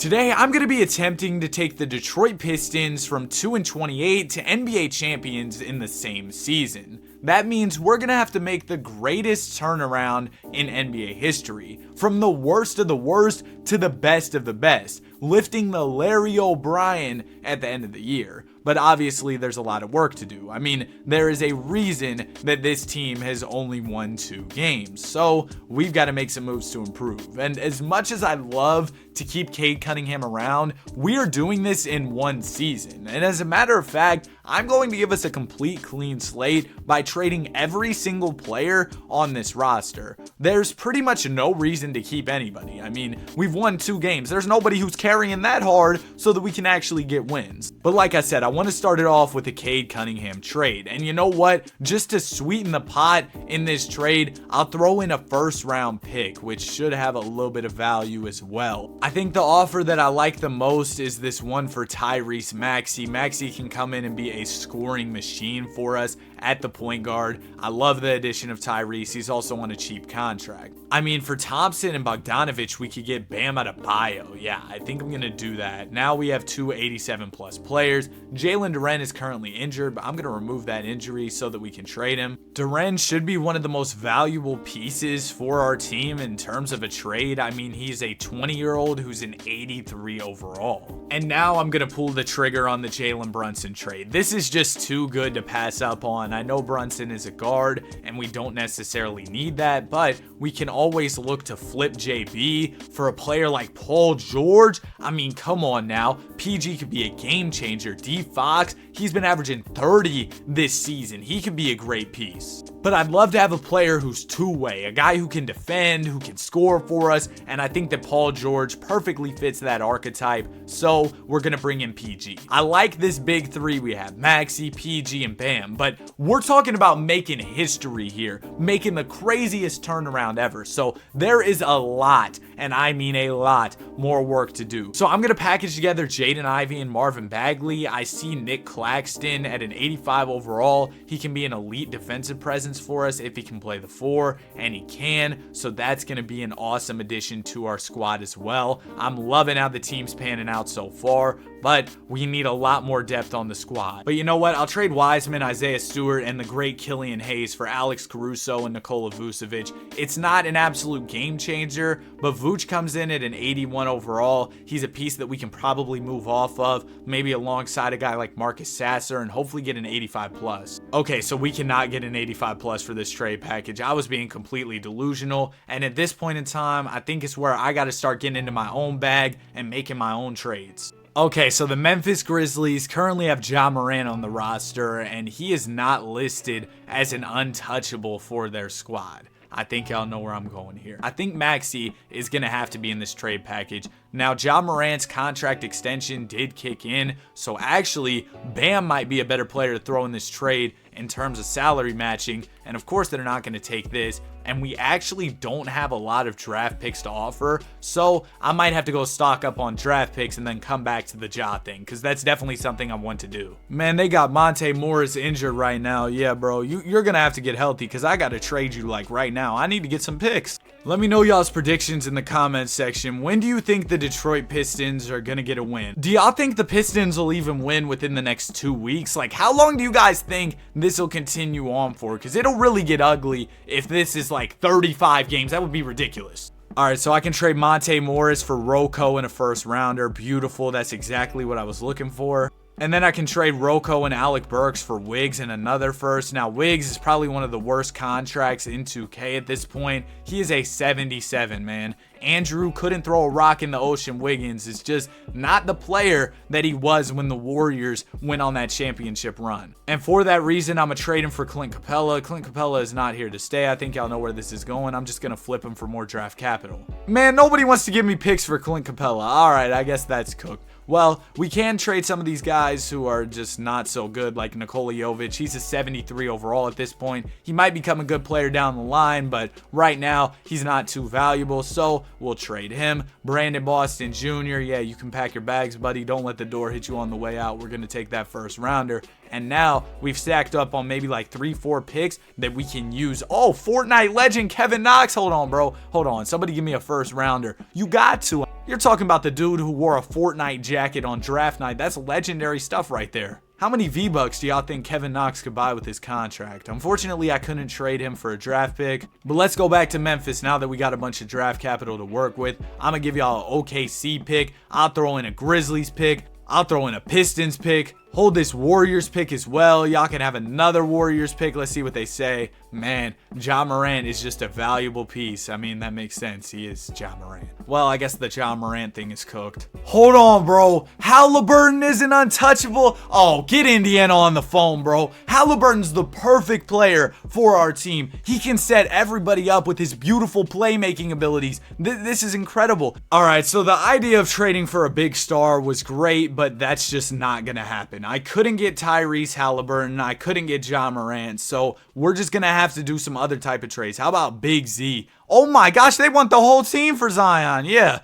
Today, I'm going to be attempting to take the Detroit Pistons from 2-28 to NBA champions in the same season. That means we're going to have to make the greatest turnaround in NBA history, from the worst of the worst to the best of the best, lifting the Larry O'Brien at the end of the year. But obviously, there's a lot of work to do. I mean, there is a reason that this team has only won 2 games. So we've got to make some moves to improve. And as much as I love to keep Cade Cunningham around, we are doing this in 1 season. And as a matter of fact, I'm going to give us a complete clean slate by trading every single player on this roster. There's pretty much no reason to keep anybody. I mean, we've won 2 games. There's nobody who's carrying that hard so that we can actually get wins. But like I said, I want to start it off with a Cade Cunningham trade. And you know what? Just to sweeten the pot in this trade, I'll throw in a first-round pick, which should have a little bit of value as well. I think the offer that I like the most is this one for Tyrese Maxey. Maxey can come in and be a scoring machine for us at the point guard. I love the addition of Tyrese. He's also on a cheap contract. I mean, for Thompson and Bogdanovich, we could get Bam Adebayo. Yeah, I think I'm going to do that. Now we have 2 87-plus players. Jalen Duren is currently injured, but I'm going to remove that injury so that we can trade him. Duren should be one of the most valuable pieces for our team in terms of a trade. I mean, he's a 20-year-old who's an 83 overall. And now I'm going to pull the trigger on the Jalen Brunson trade. This is just too good to pass up on. I know Brunson is a guard, and we don't necessarily need that, but we can always look to flip JB for a player like Paul George. I mean, come on now. PG could be a game changer. D Fox, he's been averaging 30 this season. He could be a great piece. But I'd love to have a player who's two-way, a guy who can defend, who can score for us, and I think that Paul George perfectly fits that archetype, so we're going to bring in PG. I like this big 3 we have, Maxey, PG, and Bam, but we're talking about making history here, making the craziest turnaround ever, so there is a lot, and I mean a lot, more work to do. So I'm going to package together Jaden Ivey and Marvin Bagley. I see Nick Claxton at an 85 overall. He can be an elite defensive presence for us if he can play the 4, and he can, so that's going to be an awesome addition to our squad as well. I'm loving how the team's panning out so far, but we need a lot more depth on the squad. But you know what? I'll trade Wiseman, Isaiah Stewart, and the great Killian Hayes for Alex Caruso and Nikola Vucevic. It's not an absolute game changer, but Vuce comes in at an 81 overall. He's a piece that we can probably move off of, maybe alongside a guy like Marcus Sasser, and hopefully get an 85 plus. Okay, so we cannot get an 85 plus for this trade package. I was being completely delusional, and at this point in time, I think it's where I got to start getting into my own bag and making my own trades. Okay, so the Memphis Grizzlies currently have Ja Morant on the roster, and he is not listed as an untouchable for their squad. I think y'all know where I'm going here. I think Maxey is going to have to be in this trade package. Now, Ja Morant's contract extension did kick in, so actually, Bam might be a better player to throw in this trade in terms of salary matching, and of course they're not going to take this, and we actually don't have a lot of draft picks to offer, so I might have to go stock up on draft picks and then come back to the Ja thing, because that's definitely something I want to do. Man, they got Monte Morris injured right now. Yeah, bro, you're going to have to get healthy, because I got to trade you like right now. I need to get some picks. Let me know y'all's predictions in the comments section. When do you think the Detroit Pistons are going to get a win? Do y'all think the Pistons will even win within the next 2 weeks? Like, how long do you guys think this will continue on for? Because it'll really get ugly if this is like 35 games. That would be ridiculous. All right, so I can trade Monte Morris for Rocco and a first rounder. Beautiful. That's exactly what I was looking for. And then I can trade Rocco and Alec Burks for Wiggs and another first. Now, Wiggs is probably one of the worst contracts in 2K at this point. He is a 77, man. Andrew couldn't throw a rock in the ocean. Wiggins is just not the player that he was when the Warriors went on that championship run. And for that reason, I'm going to trade him for Clint Capella. Clint Capella is not here to stay. I think y'all know where this is going. I'm just going to flip him for more draft capital. Man, nobody wants to give me picks for Clint Capella. All right, I guess that's cooked. Well, we can trade some of these guys who are just not so good, like Nikola Jovic. He's a 73 overall at this point. He might become a good player down the line, but right now, he's not too valuable. So we'll trade him. Brandon Boston Jr., yeah, you can pack your bags, buddy. Don't let the door hit you on the way out. We're going to take that first rounder. And now we've stacked up on maybe like 3-4 picks that we can use. Oh, Fortnite legend Kevin Knox. Hold on, bro. Hold on. Somebody give me a first rounder. You got to. You're talking about the dude who wore a Fortnite jacket on draft night. That's legendary stuff right there. How many V-Bucks do y'all think Kevin Knox could buy with his contract? Unfortunately, I couldn't trade him for a draft pick. But let's go back to Memphis now that we got a bunch of draft capital to work with. I'm going to give y'all an OKC pick. I'll throw in a Grizzlies pick. I'll throw in a Pistons pick. Hold this Warriors pick as well. Y'all can have another Warriors pick. Let's see what they say. Man, Ja Morant is just a valuable piece. I mean, that makes sense. He is Ja Morant. Well, I guess the Ja Morant thing is cooked. Hold on, bro. Halliburton isn't untouchable. Oh, get Indiana on the phone, bro. Halliburton's the perfect player for our team. He can set everybody up with his beautiful playmaking abilities. This is incredible. All right, so the idea of trading for a big star was great, but that's just not going to happen. I couldn't get Tyrese Halliburton. I couldn't get Ja Morant. So we're just going to have to do some other type of trades. How about Big Z? Oh my gosh, they want the whole team for Zion. Yeah,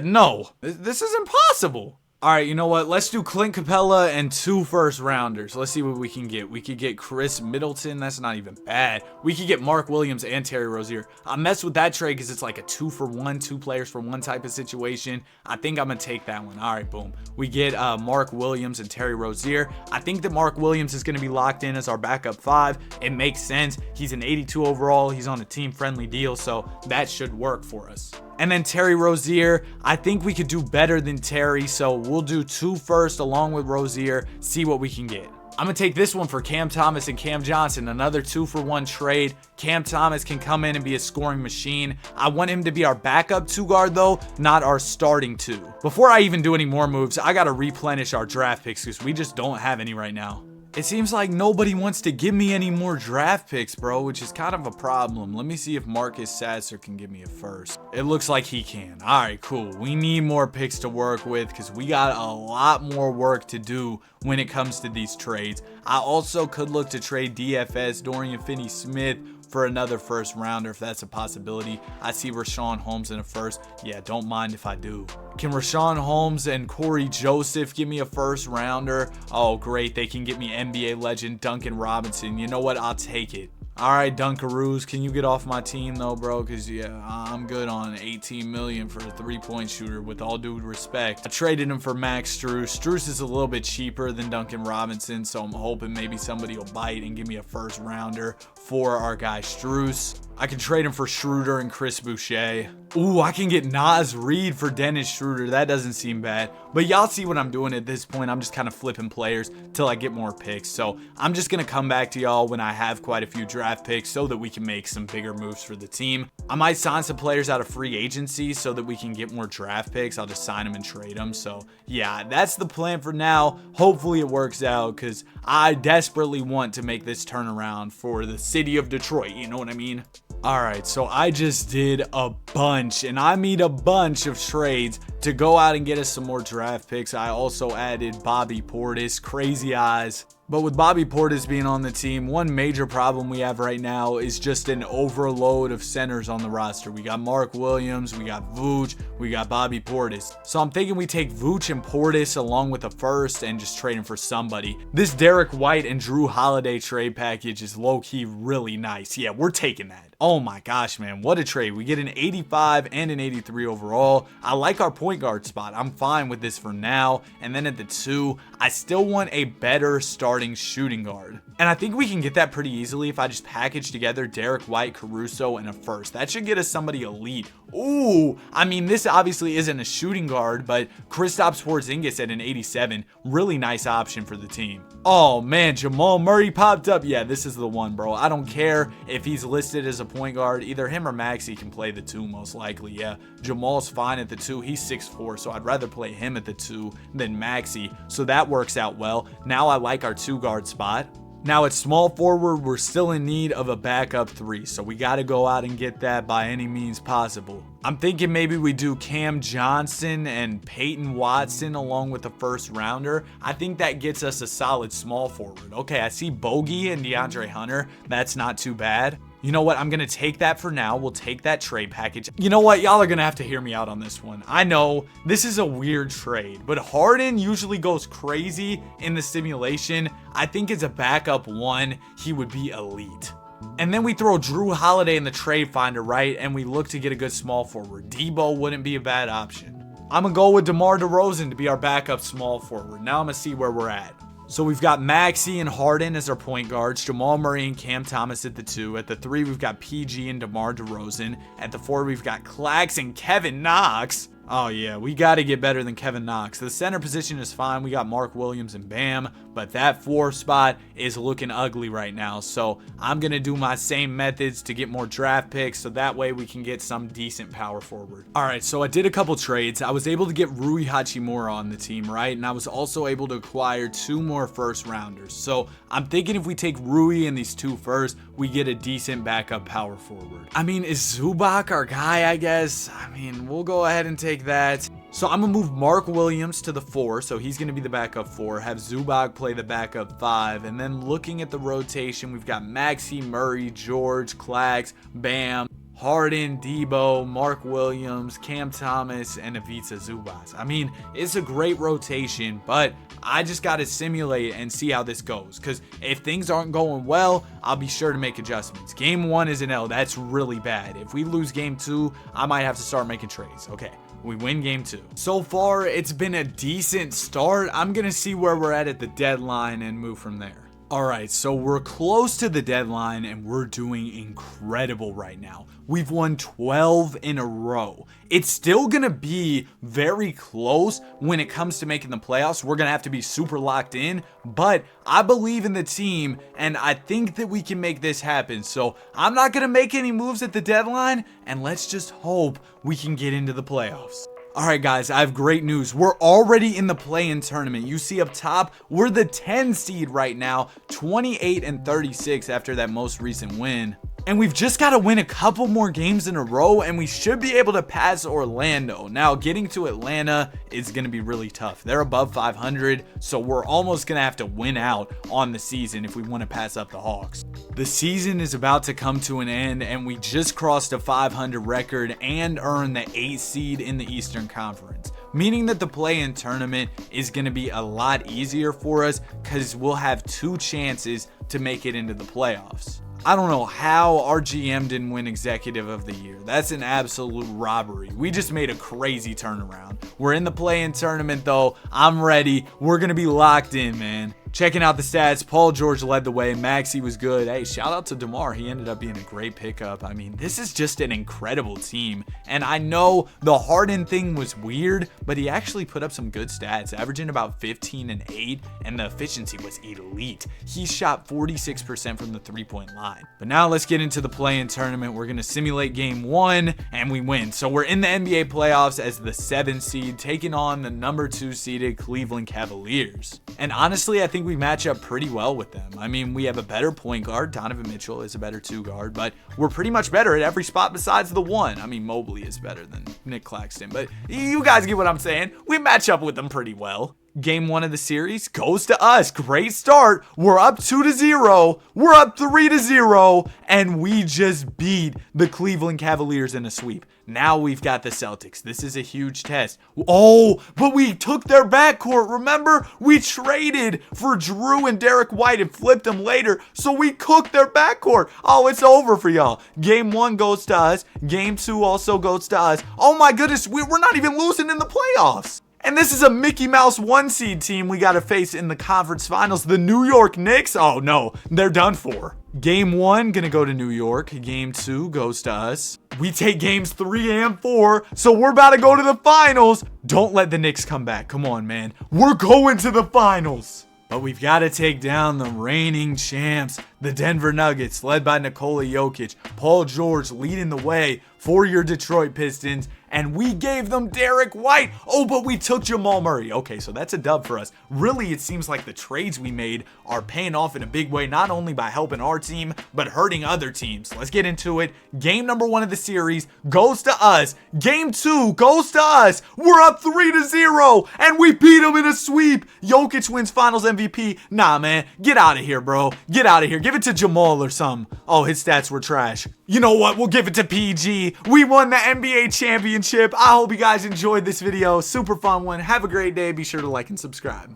no. This is impossible. All right, you know what? Let's do Clint Capella and 2 first rounders. Let's see what we can get. We could get Chris Middleton. That's not even bad. We could get Mark Williams and Terry Rozier. I mess with that trade because it's like a 2-for-1, 2 players for 1 type of situation. I think I'm going to take that one. All right, boom. We get Mark Williams and Terry Rozier. I think that Mark Williams is going to be locked in as our backup 5. It makes sense. He's an 82 overall. He's on a team-friendly deal, so that should work for us. And then Terry Rozier, I think we could do better than Terry, so we'll do 2 first along with Rozier, see what we can get. I'm going to take this one for Cam Thomas and Cam Johnson, another 2-for-1 trade. Cam Thomas can come in and be a scoring machine. I want him to be our backup 2 guard though, not our starting 2. Before I even do any more moves, I got to replenish our draft picks because we just don't have any right now. It seems like nobody wants to give me any more draft picks, bro, which is kind of a problem. Let me see if Marcus Sasser can give me a first. It looks like he can. All right, cool. We need more picks to work with because we got a lot more work to do when it comes to these trades. I also could look to trade DFS, Dorian Finney-Smith, for another first rounder if that's a possibility. I see Rashawn Holmes in a first. Yeah, don't mind if I do. Can Rashawn Holmes and Corey Joseph give me a first rounder? Oh, great. They can get me NBA legend Duncan Robinson. You know what? I'll take it. All right, Dunkaroos, can you get off my team though, bro? Because, yeah, I'm good on $18 million for a 3-point shooter, with all due respect. I traded him for Max Strus. Strus is a little bit cheaper than Duncan Robinson, so I'm hoping maybe somebody will bite and give me a first rounder for our guy Strus. I can trade him for Schroeder and Chris Boucher. Ooh, I can get Naz Reid for Dennis Schroeder. That doesn't seem bad. But y'all see what I'm doing at this point. I'm just kind of flipping players till I get more picks. So I'm just going to come back to y'all when I have quite a few draft picks so that we can make some bigger moves for the team. I might sign some players out of free agency so that we can get more draft picks. I'll just sign them and trade them. So yeah, that's the plan for now. Hopefully it works out because I desperately want to make this turnaround for the city of Detroit. You know what I mean? Alright, so I just did a bunch, and I mean a bunch of trades to go out and get us some more draft picks. I also added Bobby Portis, crazy eyes. But with Bobby Portis being on the team, one major problem we have right now is just an overload of centers on the roster. We got Mark Williams, we got Vooch, we got Bobby Portis. So I'm thinking we take Vooch and Portis along with the first and just trade him for somebody. This Derek White and Drew Holiday trade package is low-key really nice. Yeah, we're taking that. Oh my gosh, man, what a trade. We get an 85 and an 83 overall. I like our point guard spot. I'm fine with this for now. And then at the 2, I still want a better starting shooting guard. And I think we can get that pretty easily if I just package together Derek White, Caruso, and a first. That should get us somebody elite. Ooh, I mean, this obviously isn't a shooting guard, but Kristaps Porzingis at an 87, really nice option for the team. Oh man, Jamal Murray popped up. Yeah, this is the one, bro. I don't care if he's listed as a point guard. Either him or Maxey can play the 2 most likely. Yeah, Jamal's fine at the 2. He's 6'4", so I'd rather play him at the 2 than Maxey. So that works out well. Now I like our 2 guard spot. Now at small forward, we're still in need of a backup 3, so we got to go out and get that by any means possible. I'm thinking maybe we do Cam Johnson and Peyton Watson along with the first rounder. I think that gets us a solid small forward. Okay, I see Bogey and DeAndre Hunter. That's not too bad. You know what? I'm going to take that for now. We'll take that trade package. You know what? Y'all are going to have to hear me out on this one. I know this is a weird trade, but Harden usually goes crazy in the simulation. I think as a backup one, he would be elite. And then we throw Drew Holiday in the trade finder, right? And we look to get a good small forward. Debo wouldn't be a bad option. I'm going to go with DeMar DeRozan to be our backup small forward. Now I'm going to see where we're at. So we've got Maxey and Harden as our point guards, Jamal Murray and Cam Thomas at the 2. At the 3, we've got PG and DeMar DeRozan. At the 4, we've got Clax and Kevin Knox. Oh yeah, we got to get better than Kevin Knox. The center position is fine. We got Mark Williams and Bam, but that 4 spot is looking ugly right now. So I'm going to do my same methods to get more draft picks so that way we can get some decent power forward. All right, so I did a couple trades. I was able to get Rui Hachimura on the team, right? And I was also able to acquire 2 more first rounders. So I'm thinking if we take Rui and these 2 first, we get a decent backup power forward. I mean, is Zubac our guy, I guess? I mean, we'll go ahead and take that. So I'm going to move Mark Williams to the 4, so he's going to be the backup 4, have Zubac play the backup 5, and then looking at the rotation, we've got Maxey, Murray, George, Clax, Bam, Harden, Debo, Mark Williams, Cam Thomas, and Ivica Zubac. I mean, it's a great rotation, but I just got to simulate and see how this goes, because if things aren't going well, I'll be sure to make adjustments. Game 1 is an L. That's really bad. If we lose game 2, I might have to start making trades. Okay. We win game 2. So far, it's been a decent start. I'm going to see where we're at the deadline and move from there. All right, so we're close to the deadline and we're doing incredible right now. We've won 12 in a row. It's still going to be very close when it comes to making the playoffs. We're going to have to be super locked in, but I believe in the team and I think that we can make this happen. So I'm not going to make any moves at the deadline and let's just hope we can get into the playoffs. All right, guys, I have great news. We're already in the play-in tournament. You see up top, we're the 10 seed right now, 28-36 after that most recent win. And we've just got to win a couple more games in a row, and we should be able to pass Orlando. Now, getting to Atlanta is going to be really tough. They're above 500, so we're almost going to have to win out on the season if we want to pass up the Hawks. The season is about to come to an end, and we just crossed a 500 record and earned the 8th seed in the Eastern Conference, meaning that the play-in tournament is going to be a lot easier for us because we'll have 2 chances to make it into the playoffs. I don't know how our GM didn't win Executive of the Year. That's an absolute robbery. We just made a crazy turnaround. We're in the play-in tournament, though. I'm ready. We're going to be locked in, man. Checking out the stats, Paul George led the way. Maxey was good. Hey, shout out to DeMar. He ended up being a great pickup. I mean, this is just an incredible team. And I know the Harden thing was weird, but he actually put up some good stats, averaging about 15 and 8, and the efficiency was elite. He shot 46% from the three-point line. But now let's get into the play-in tournament. We're going to simulate game 1, and we win. So we're in the NBA playoffs as the 7th seed, taking on the number 2 seeded Cleveland Cavaliers. And honestly, I think we match up pretty well with them. I mean, we have a better point guard. Donovan Mitchell is a better 2 guard, but we're pretty much better at every spot besides the 1. I mean, Mobley is better than Nick Claxton, but you guys get what I'm saying. We match up with them pretty well. Game 1 of the series goes to us. Great start. We're up 2-0. We're up 3-0, and we just beat the Cleveland Cavaliers in a sweep. Now we've got the Celtics. This is a huge test. Oh, but we took their backcourt. Remember, we traded for Drew and Derek White and flipped them later, so we cooked their backcourt. Oh, it's over for y'all. Game 1 goes to us. Game 2 also goes to us. Oh my goodness, we're not even losing in the playoffs. And this is a Mickey Mouse 1 seed team we got to face in the conference finals. The New York Knicks. Oh no, they're done for. Game 1 gonna go to New York. Game 2 goes to us. We take games 3 and 4, so we're about to go to the finals. Don't let the Knicks come back. Come on, man. We're going to the finals. But we've got to take down the reigning champs, the Denver Nuggets, led by Nikola Jokic. Paul George leading the way for your Detroit Pistons, and we gave them Derek White. Oh, but we took Jamal Murray. Okay, so that's a dub for us. Really, it seems like the trades we made are paying off in a big way, not only by helping our team, but hurting other teams. Let's get into it. Game number 1 of the series goes to us. Game 2 goes to us. We're up 3-0, and we beat them in a sweep. Jokic wins Finals MVP. Nah, man, get out of here, bro. Get out of here. Give it to Jamal or something. Oh, his stats were trash. You know what? We'll give it to PG. We won the NBA championship. I hope you guys enjoyed this video. Super fun one. Have a great day. Be sure to like and subscribe.